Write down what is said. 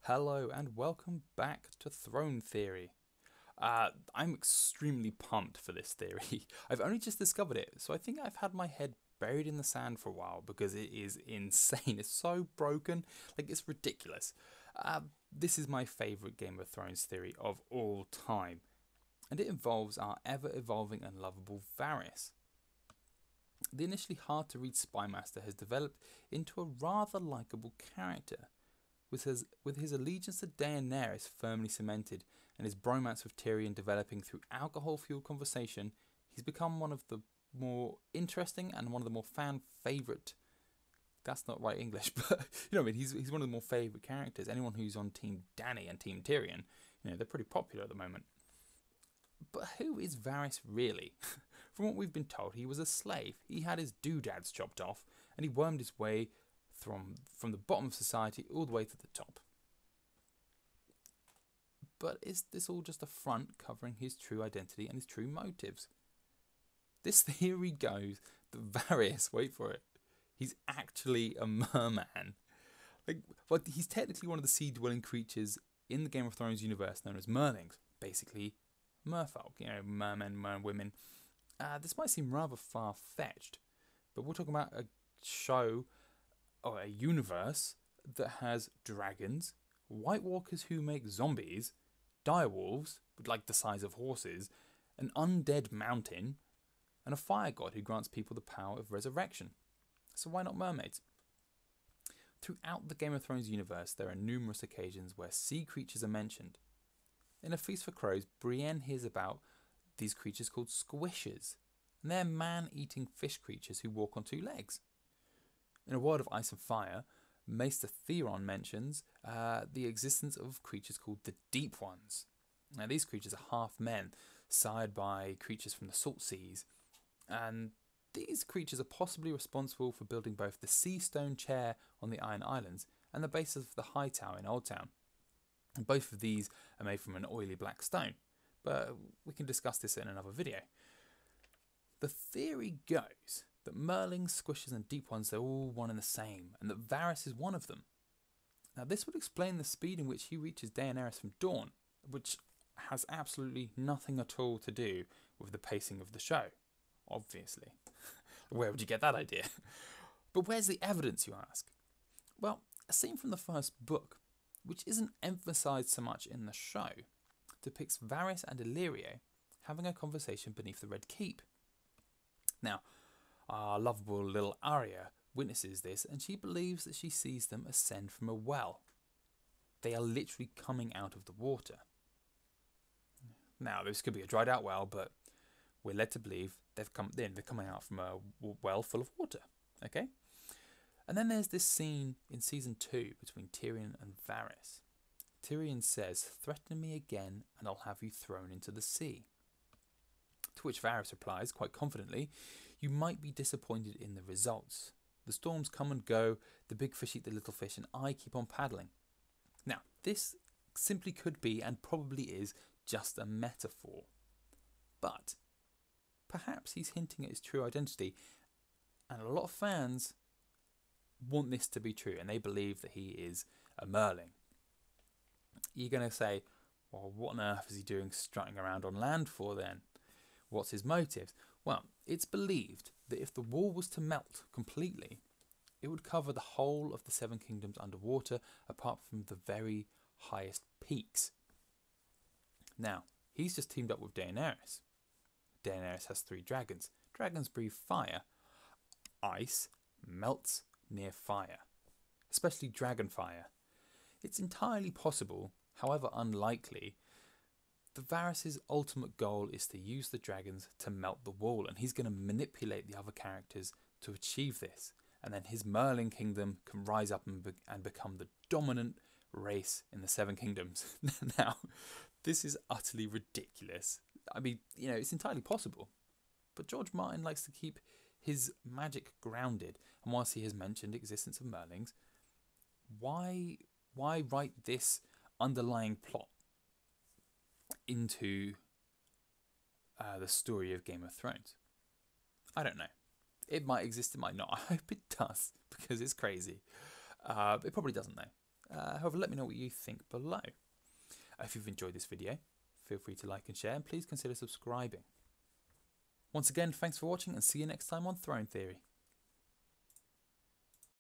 Hello and welcome back to Throne Theory. I'm extremely pumped for this theory. I've only just discovered it, so I think I've had my head buried in the sand for a while because it is insane. It's so broken, like it's ridiculous. This is my favourite Game of Thrones theory of all time, and it involves our ever-evolving and lovable Varys. The initially hard-to-read spymaster has developed into a rather likeable character with his allegiance to Daenerys firmly cemented and his bromance with Tyrion developing through alcohol-fueled conversation, he's become one of the more interesting and one of the more fan favourite. That's not right English, but you know what I mean. He's one of the more favourite characters. Anyone who's on Team Dany and Team Tyrion, they're pretty popular at the moment. But who is Varys really? From what we've been told, he was a slave. He had his doodads chopped off, and he wormed his way from the bottom of society all the way to the top. But is this all just a front covering his true identity and his true motives? This theory goes that Varys, wait for it, he's actually a merman. Well, he's technically one of the sea-dwelling creatures in the Game of Thrones universe known as merlings, basically merfolk, mermen, merwomen. This might seem rather far-fetched, but we're talking about a show or a universe that has dragons, White Walkers who make zombies, direwolves, like the size of horses, an undead mountain, and a fire god who grants people the power of resurrection. So why not mermaids? Throughout the Game of Thrones universe, there are numerous occasions where sea creatures are mentioned. In A Feast for Crows, Brienne hears about these creatures called squishers, and they're man-eating fish creatures who walk on two legs. In A World of Ice and Fire, Maester Theon mentions the existence of creatures called the Deep Ones. Now, these creatures are half men, sired by creatures from the salt seas, and these creatures are possibly responsible for building both the Sea Stone Chair on the Iron Islands and the base of the High Tower in Old Town. And both of these are made from an oily black stone, but we can discuss this in another video. The theory goes that merlings, squishers and deep ones, they're all one and the same, and that Varys is one of them. Now this would explain the speed in which he reaches Daenerys from Dawn, which has absolutely nothing at all to do with the pacing of the show, obviously. Where would you get that idea? But where's the evidence, you ask? Well, a scene from the first book, which isn't emphasised so much in the show, depicts Varys and Illyrio having a conversation beneath the Red Keep. Now, our lovable little Arya witnesses this, and she believes that she sees them ascend from a well. They are literally coming out of the water. Now, this could be a dried out well, but we're led to believe they're coming out from a well full of water. Okay? And then there's this scene in season 2 between Tyrion and Varys. Tyrion says, "Threaten me again and I'll have you thrown into the sea." To which Varys replies, quite confidently, "You might be disappointed in the results. The storms come and go, the big fish eat the little fish, and I keep on paddling." Now, this simply could be, and probably is, just a metaphor. But perhaps he's hinting at his true identity, and a lot of fans want this to be true, and they believe that he is a merling. You're going to say, well, what on earth is he doing strutting around on land for then? What's his motives? Well, it's believed that if the wall was to melt completely, it would cover the whole of the Seven Kingdoms underwater, apart from the very highest peaks. Now, he's just teamed up with Daenerys. Daenerys has 3 dragons. Dragons breathe fire. Ice melts near fire, especially dragon fire. It's entirely possible, however unlikely, that Varys' ultimate goal is to use the dragons to melt the wall, and he's going to manipulate the other characters to achieve this, and then his Merlin kingdom can rise up and become the dominant race in the Seven Kingdoms. Now, this is utterly ridiculous. I mean, it's entirely possible, but George Martin likes to keep his magic grounded, and whilst he has mentioned the existence of Merlings, why write this underlying plot into the story of Game of Thrones? I don't know. It might exist, it might not. I hope it does, because it's crazy. It probably doesn't though. However, let me know what you think below. If you've enjoyed this video, feel free to like and share, and please consider subscribing. Once again, thanks for watching, and see you next time on Throne Theory.